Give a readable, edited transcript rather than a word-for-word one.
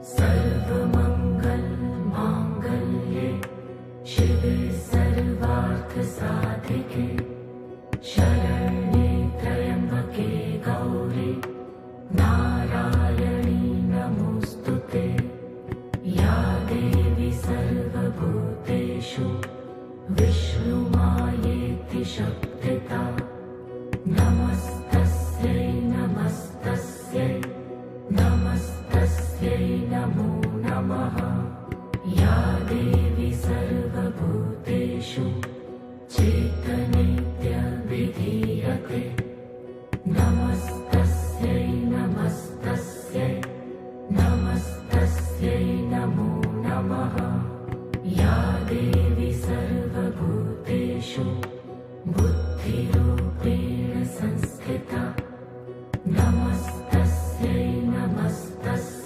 सर्वमङ्गलमाङ्गल्ये शिवे सर्वार्थसाधिके शरण्ये त्र्यम्बके गौरी नारायणी नमोऽस्तुते। या देवी सर्वभूतेषु विष्णुमायेति शक्तिता नमस्तस्यै नमस्तस्यै नमस्तस्यै नमो नमः।